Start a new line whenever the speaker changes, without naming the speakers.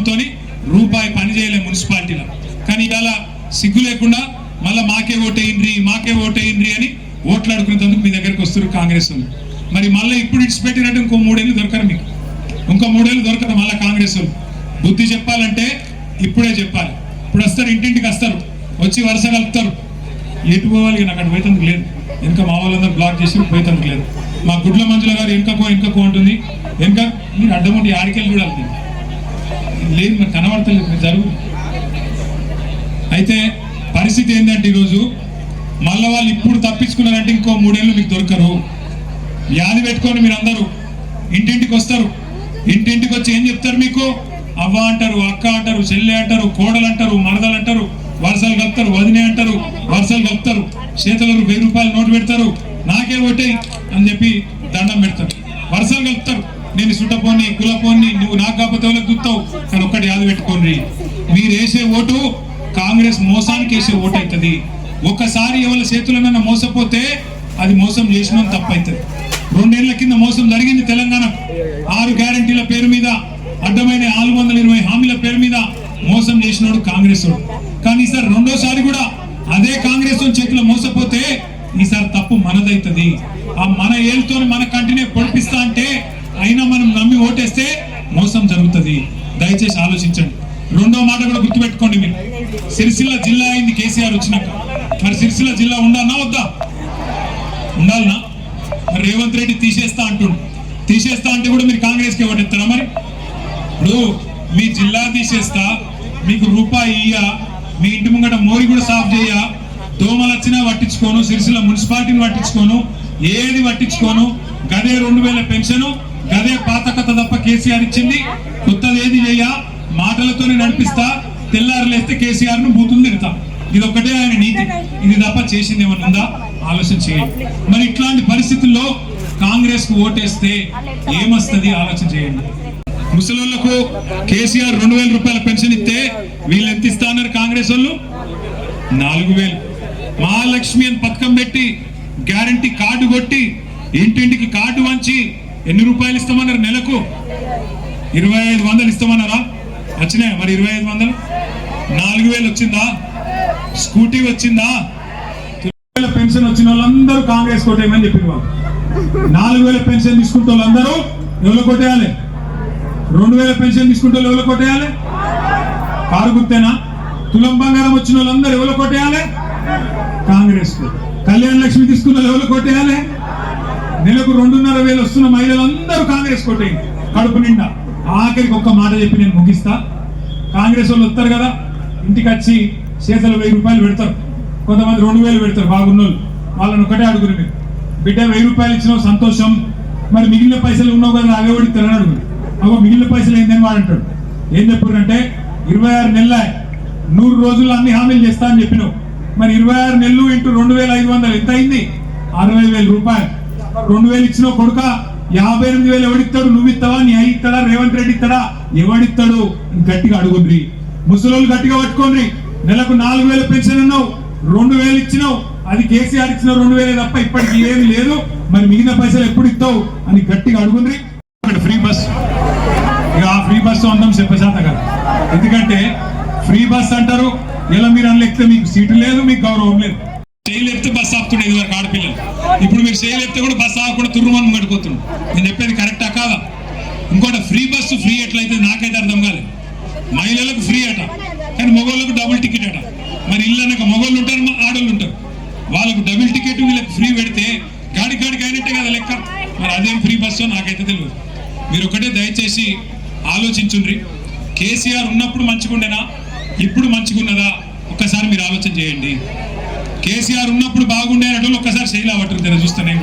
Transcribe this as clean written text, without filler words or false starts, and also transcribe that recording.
నమ్మకంతో రూపాయి పని చేయలే మున్సిపాలిటీలో. కానీ ఇవాళ సిగ్గు లేకుండా మళ్ళీ మాకే ఓటేయండి అని ఓట్లాడుకునేందుకు మీ దగ్గరికి వస్తారు కాంగ్రెస్ వాళ్ళు. మరి మళ్ళీ ఇప్పుడు ఇడిచిపెట్టినట్టు ఇంకో 3 ఏళ్ళు దొరకరు మీకు, ఇంకో 3 ఏళ్ళు దొరకరు మళ్ళీ కాంగ్రెస్ వాళ్ళు. బుద్ధి చెప్పాలంటే ఇప్పుడే చెప్పాలి. ఇప్పుడు వస్తారు, ఇంటింటికి వస్తారు, వచ్చి వరుస కలుపుతారు. ఎటు పోవాలి నాకు అక్కడ పోయేందుకు లేదు. వెనక మా వాళ్ళందరూ బ్లాక్ చేసి పోయేందుకు లేదు. మా గుడ్ల మంజుల గారు వెనకకో అంటుంది. వెనక మీరు అడ్డముండి ఆడికెళ్ళి చూడాలి లేదు, మరి కనబడతలేదు మీరు జరుగు. అయితే పరిస్థితి ఏంటంటే ఈరోజు మళ్ళీ వాళ్ళు ఇప్పుడు తప్పించుకున్నారంటే ఇంకో 3 ఏళ్ళు మీకు దొరకరు. వ్యాధి పెట్టుకొని మీరు అందరూ ఇంటింటికి వస్తారు. ఇంటింటికి వచ్చి ఏం చెప్తారు? మీకు అవ్వ అంటారు, అక్క అంటారు, చెల్లె అంటారు, కోడలు అంటారు, మరదలు అంటారు, వరుసలు కలుపుతారు, వదినే అంటారు, వరుసలు కలుపుతారు, చేతులకు 1000 రూపాయలు నోటు పెడతారు, నాకే ఓటేయి అని చెప్పి దండం పెడతారు, వరుసలు కలుపుతారు. నేను సుట్టపోని కులపోని, నువ్వు నాకు కాకపోతే వాళ్ళకి గుర్తావు. కానీ ఒక్కటి యాద పెట్టుకోండి, మీరు వేసే ఓటు కాంగ్రెస్ మోసానికి వేసే ఓటు అవుతుంది. ఒక్కసారి ఎవరి చేతులన్నా మోసపోతే అది మోసం చేసిన తప్పు అవుతుంది. 2 ఏళ్ల కింద మోసం జరిగింది తెలంగాణకు. 6 గ్యారంటీల పేరు మీద, అడ్డమైన 420 హామీల పేరు మీద మోసం చేసినాడు కాంగ్రెస్. కానీ ఈసారి రెండోసారి కూడా అదే కాంగ్రెస్ చేతిలో మోసపోతే ఈసారి తప్పు మనదైతుంది. ఆ మన ఏళ్ళతో మన కంటినే పొడిపిస్తా అంటే అయినా మనం నమ్మి ఓటేస్తే మోసం జరుగుతుంది. దయచేసి ఆలోచించండి. రెండో మాట కూడా గుర్తుపెట్టుకోండి. మీరు సిరిసిల్ల జిల్లా అయింది కేసీఆర్ వచ్చినాక. మరి సిరిసిల్ల జిల్లా ఉండాలనా వద్దా? ఉండాలనా? మరి రేవంత్ రెడ్డి తీసేస్తా అంటే కూడా మీరు కాంగ్రెస్కి ఓటేస్తారా? మరి ఇప్పుడు మీ జిల్లా తీసేస్తా, మీకు రూపాయి ఇయ్య, మీ ఇంటి ముంగట మోరి కూడా సాఫ్ చేయ, దోమలు వచ్చినా పట్టించుకోను, సిరిసిల్ల మున్సిపాలిటీని పట్టించుకోను, ఏది పట్టించుకోను, గదే 2000 పెన్షన్, గదే పాత కథ తప్ప కేసీఆర్ ఇచ్చింది, కొత్తది ఏది చేయ, మాటలతోనే నడిపిస్తా, తెల్లారులేస్తే కేసీఆర్ ను బూతులు తిడతా. ఇది ఒక్కటే ఆయన నీతి. ఇది తప్ప చేసింది ఏమన్నా ఉందా? ఆలోచన చేయండి. మరి ఇట్లాంటి పరిస్థితుల్లో కాంగ్రెస్ కు ఓటేస్తే ఏమొస్తుంది ఆలోచన చేయండి. ముసలోళ్లకు కేసీఆర్ 2000 రూపాయల పెన్షన్ ఇస్తే వీళ్ళు ఎంత ఇస్తా అన్నారు కాంగ్రెస్ వాళ్ళు? 4000. మహాలక్ష్మి అని పథకం పెట్టి గ్యారంటీ కార్డు కొట్టి ఇంటింటికి కార్డు వంచి ఎన్ని రూపాయలు ఇస్తామన్నారు? నెలకు 2500 ఇస్తామన్నారా? వచ్చినాయా మరి 2500? 4000 వచ్చిందా? స్కూటీ వచ్చిందా? పెన్షన్ వచ్చిన వాళ్ళందరూ కాంగ్రెస్ కొట్టేయమని చెప్పిన వాళ్ళు. 4000 పెన్షన్ తీసుకుంటే వాళ్ళందరూ ఎవరు కొట్టేయాలి? 2000 పెన్షన్ తీసుకుంటే ఎవరు కొట్టేయాలి? కారు గుర్తేనా? తులం బంగారం వచ్చిన వాళ్ళందరూ ఎవరు కొట్టేయాలి? కాంగ్రెస్. కళ్యాణ లక్ష్మి తీసుకున్న వాళ్ళు ఎవరు కొట్టేయాలి? నెలకు 2500 వస్తున్న మహిళలందరూ కాంగ్రెస్ కొట్టేయండి కడుపు నిండా. ఆఖరికి ఒక్క మాట చెప్పి నేను ముగిస్తా. కాంగ్రెస్ వాళ్ళు వస్తారు కదా, ఇంటికి వచ్చి చేతులు 1000 రూపాయలు పెడతారు, కొంతమంది 2000 పెడతారు. బాగున్నోళ్ళు వాళ్ళని ఒకటే అడుగురు, మీరు బిడ్డ 1000 రూపాయలు ఇచ్చినావు సంతోషం, మరి మిగిలిన పైసలు ఉన్నావు కదా అవే ఓడిస్తారని అడుగురు. అగో మిగిలిన పైసలు ఏందని వాడు అంటాడు. ఏం చెప్పారంటే 26 నెలల 100 రోజుల్లో అన్ని హామీలు చేస్తా అని చెప్పినావు. మరి 26 నెలలు ఇంటూ 2500 ఎంత అయింది? 60,000 రూపాయలు. 2000 ఇచ్చినావు కొడుక, 58,000 ఎవడిస్తాడు? నువ్వు ఇస్తావా? నీ అయ్యి ఇస్తాడా? రేవంత్ రెడ్డి ఇస్తాడా? ఎవడిస్తాడు? గట్టిగా అడుగుండ్రి. ముసలోళ్ళు గట్టిగా పట్టుకోండి. నెలకు 4000 పెన్షన్ అన్నావు, 2000 ఇచ్చినావు, అది కేసీఆర్ ఇచ్చిన 2000 తప్ప ఇప్పటికి ఏమి లేదు. మరి మిగిలిన పైసలు ఎప్పుడు ఇస్తావు అని గట్టిగా అడుగుండ్రి. ఫ్రీ బస్, ఇక ఆ ఫ్రీ బస్సు అందం చెప్పేశాత కదా. ఎందుకంటే ఫ్రీ బస్ అంటారు, ఇలా మీరు అనలేస్తే మీకు సీటు లేదు, మీకు గౌరవం లేదు. చేయలేపితే బస్సు ఆపుతుండే ఇదివరకు ఆడపిల్లలు. ఇప్పుడు మీరు చేయలేపితే కూడా బస్సు ఆగకుండా తుర్రుమని గడిపోతున్నాడు. నేను చెప్పేది కరెక్టా కాదా? ఇంకోటి ఫ్రీ బస్సు ఫ్రీ ఎట్లయితే నాకైతే అర్థం కాలేదు. మహిళలకు ఫ్రీ అట, కానీ మగవాళ్ళకు డబుల్ టికెట్ అట. మరి ఇల్లు అనక మగవాళ్ళు ఉంటారు, ఆడవాళ్ళు ఉంటారు, వాళ్ళకు డబుల్ టికెట్ వీళ్ళకి ఫ్రీ పెడితే గాడికి అయినట్టే కదా లెక్క. మరి అదేం ఫ్రీ బస్సు నాకైతే తెలియదు. మీరు ఒకటే దయచేసి ఆలోచించుండ్రి. కేసీఆర్ ఉన్నప్పుడు మంచిగుండేనా, ఇప్పుడు మంచిగున్నదా ఒక్కసారి మీరు ఆలోచన చేయండి. కేసీఆర్ ఉన్నప్పుడు బాగుండే అన్నట్టు ఒక్కసారి శైలి అవ్వట్టు చూస్తానే.